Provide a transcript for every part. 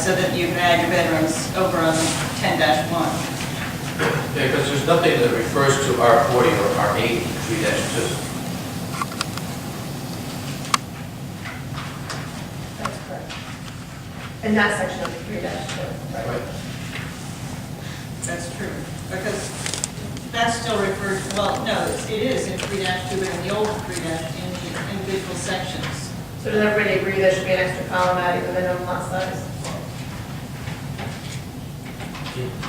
so that you can add your bedrooms over on 10-1. Yeah, because there's nothing that refers to R40 or R80, 3-2. That's correct. In that section of the 3-2, right? Right. That's true, because that still refers, well, no, it is in 3-2, but in the old 3- in the individual sections. So does everybody agree there should be an extra column adding the minimum lot size?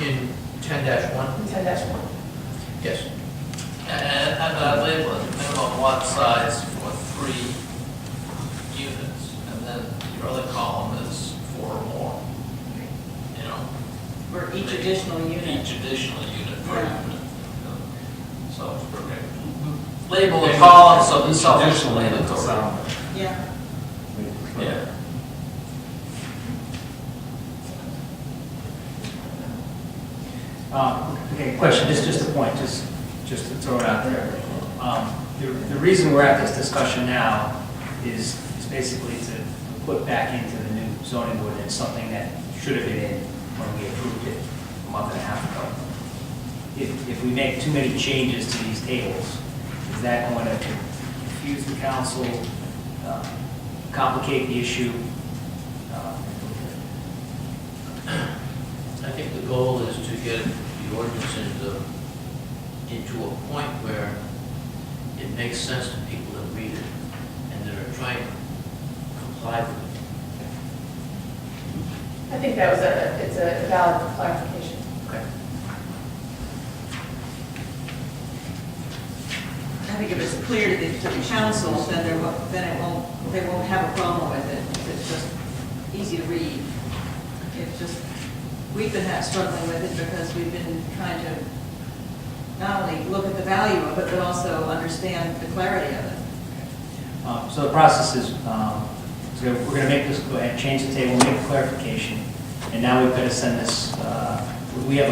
In 10-1? 10-1. Yes. And I label it minimum lot size for 3 units, and then your other column is 4 or more. You know, For each additional unit. each additional unit per Yeah. unit. So it's perfect. Label the column so it's self-explanatory. Yeah. Yeah. Okay, question, just a point, just to throw it out there. The reason we're at this discussion now is basically to put back into the new zoning ordinance something that should have been in when we approved it a month and a half ago. If we make too many changes to these tables, is that going to confuse the council, complicate the issue? I think the goal is to get the ordinance into a point where it makes sense to people that read it and that are trying to comply with it. I think that was it's a valid clarification. Okay. I think if it's clear to the council, then they won't have a problem with it. It's just easy to read. It's just, we've been struggling with it because we've been trying to not only look at the value of it, but also understand the clarity of it. So the process is, so we're going to make this, go ahead, change the table, make a clarification, and now we've got to send this, we have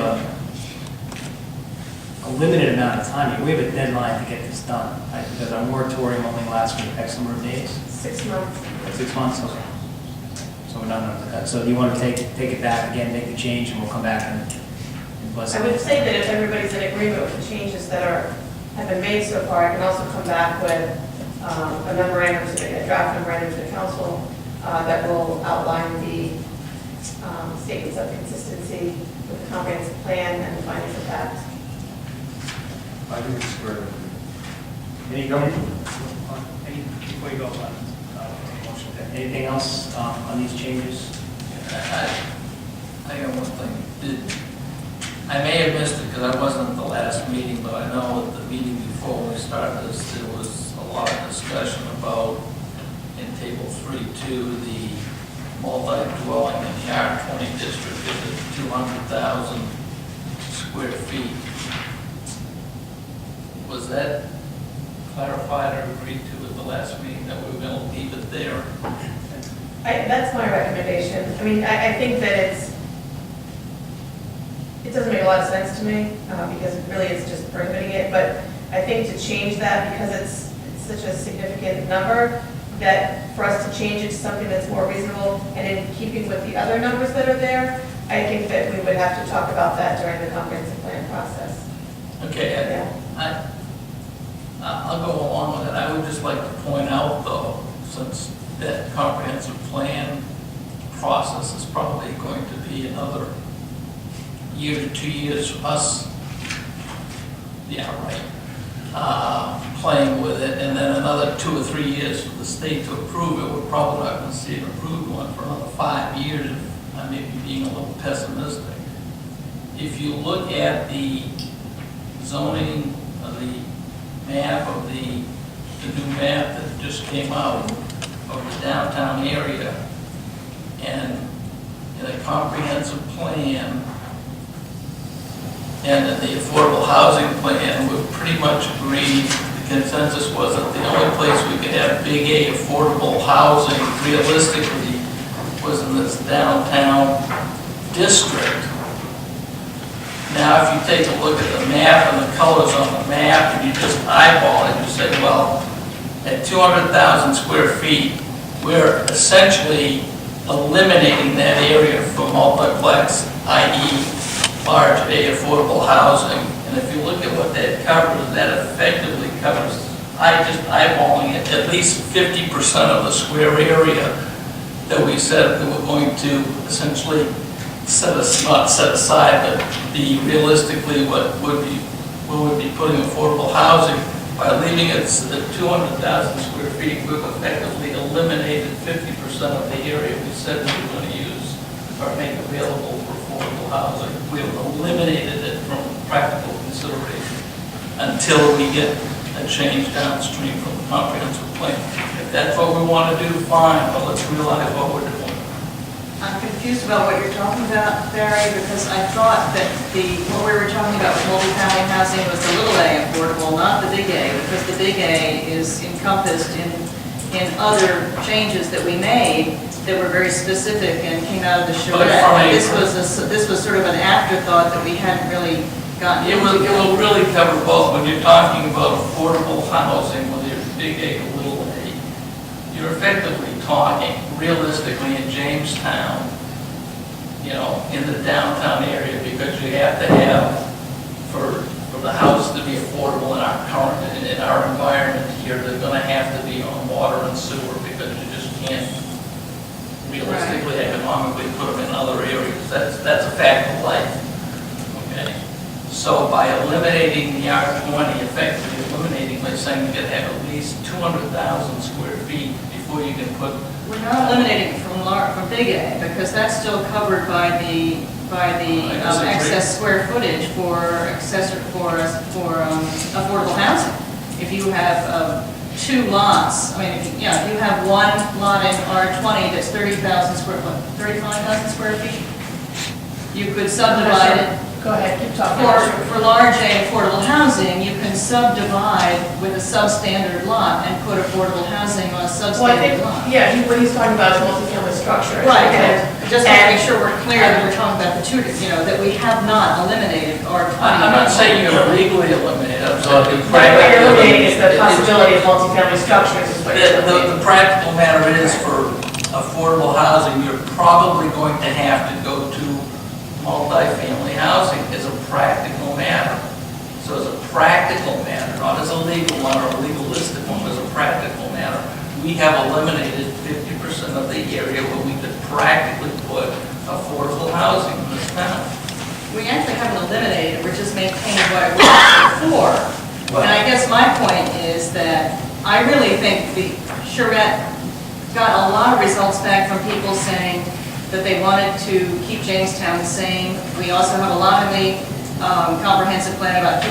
a limited amount of time here. We have a deadline to get this done, right? Because our moratorium only lasts for X number of days. 6 months. 6 months, okay. So we're not going to do that. So do you want to take it back again, make the change, and we'll come back and bless it? I would say that if everybody's in agreement with the changes that have been made so far, I can also come back with a memorandum, a draft memorandum to the council that will outline the statements of consistency with the comprehensive plan and the findings of fact. I think it's great. Before you go, anything else on these changes? I got one thing. I may have missed it because I wasn't at the last meeting, but I know at the meeting before we started this, there was a lot of discussion about, in table 3.2, the multi-dwelling in the R20 district is at 200,000 square feet. Was that clarified or agreed to at the last meeting that we were going to leave it there? That's my recommendation. I mean, I think that it doesn't make a lot of sense to me, because really it's just prohibiting it, but I think to change that, because it's such a significant number, that for us to change it to something that's more reasonable and in keeping with the other numbers that are there, I think that we would have to talk about that during the comprehensive plan process. Okay, Yeah. I'll go along with it. I would just like to point out, though, since that comprehensive plan process is probably going to be another year to 2 years for us, playing with it, and then another 2 or 3 years for the state to approve it. We're probably not going to see an approved one for another 5 years. I may be being a little pessimistic. If you look at the zoning, the map of the new map that just came out of the downtown area, and in a comprehensive plan, and in the affordable housing plan, we pretty much agreed, the consensus was that the only place we could have big A affordable housing realistically was in this downtown district. Now, if you take a look at the map and the colors on the map, and you just eyeball it, you say, well, at 200,000 square feet, we're essentially eliminating that area multiplex, i.e. large A affordable housing. And if you look at what that covers, that effectively covers, just eyeballing it, at least 50% of the square area that we said that we're going to essentially not set aside, but be realistically what we would be putting affordable housing. By leaving it at 200,000 square feet, we've effectively eliminated 50% of the area we said we were going to use or make available for affordable housing. We've eliminated it from practical consideration until we get a change downstream from the comprehensive plan. If that's what we want to do, fine, but let's realize what we're doing. I'm confused about what you're talking about, Barry, because I thought that what we were talking about with multifamily housing was the little a affordable, not the big A, because the big A is encompassed in other changes that we made that were very specific and came out of the charrette. This was sort of an afterthought that we hadn't really gotten It into. will really cover both. When you're talking about affordable housing, whether you're big A or little a, you're effectively talking realistically in Jamestown, in the downtown area, because you have to have, for the house to be affordable in our current, in our environment here, they're gonna have to be on water and sewer, because you just can't realistically, economically put them in other areas. That's a fact of life, okay? So by eliminating the R20, effectively eliminating, by saying you gotta have at least 200,000 square feet before you can put. We're not eliminating it from big A, because that's still covered by the excess square footage for affordable housing. If you have 2 lots, if you have one lot in R20 that's 35,000 square feet, you could subdivide it. Go ahead, keep talking. For large A affordable housing, you can subdivide with a substandard lot and put affordable housing on a Well, I substandard think, lot. what he's talking about is multifamily structure. Right, And- just want to make sure we're clear that we're talking about the two, that we have not eliminated R20. I'm not saying you're legally eliminated, I'm talking What you're eliminating is the practically. possibility of multifamily structures is what you're eliminating. The practical matter is, for affordable housing, you're probably going to have to go to multifamily housing as a practical matter. So as a practical matter, not as a legal one or a legalistic one, as a practical matter, we have eliminated 50% of the area where we could practically put affordable housing in this town. We actually haven't eliminated, we're just maintaining what it was before. And I guess my point is that I really think the charrette got a lot of results back from people saying that they wanted to keep Jamestown the same. We also have a lot in the comprehensive plan about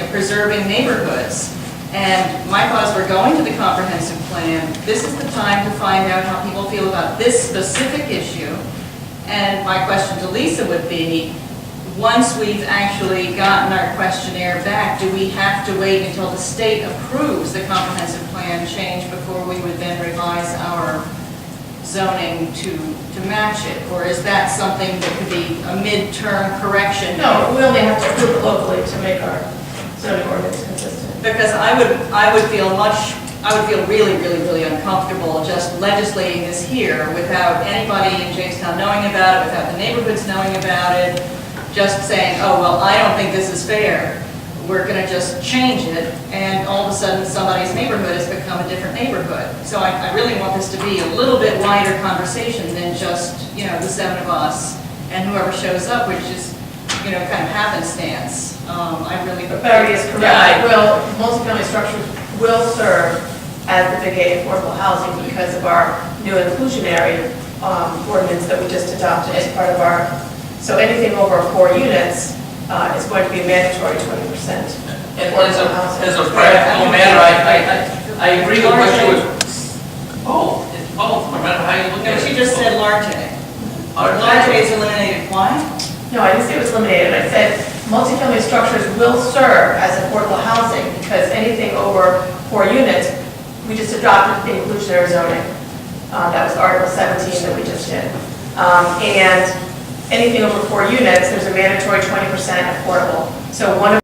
preserving neighborhoods. And my thoughts were going to the comprehensive plan. This is the time to find out how people feel about this specific issue. And my question to Lisa would be, once we've actually gotten our questionnaire back, do we have to wait until the state approves the comprehensive plan change before we would then revise our zoning to match it? Or is that something that could be a midterm correction? No, we only have to approve it locally to make our zoning ordinance consistent. Because I would feel really, really, really uncomfortable just legislating this here without anybody in Jamestown knowing about it, without the neighborhoods knowing about it, just saying, oh, well, I don't think this is fair. We're going to just change it, and all of a sudden somebody's neighborhood has become a different neighborhood. So I really want this to be a little bit wider conversation than just, the 7 of us and whoever shows up, which is, kind of happenstance. I really. But Barry is correct. Multifamily structures will serve as the big A affordable housing because of our new inclusionary ordinance that we just adopted as part of our, so anything over 4 units is going to be a mandatory 20%. And as a practical matter, I agree with what you was. It's both, no matter how you look No, at it. she just said large A. Large A is eliminated, why? No, I didn't say it was eliminated. I said multifamily structures will serve as affordable housing because anything over 4 units, we just adopted the inclusionary zoning. That was Article 17 that we just did. And anything over 4 units, there's a mandatory 20% affordable. So one of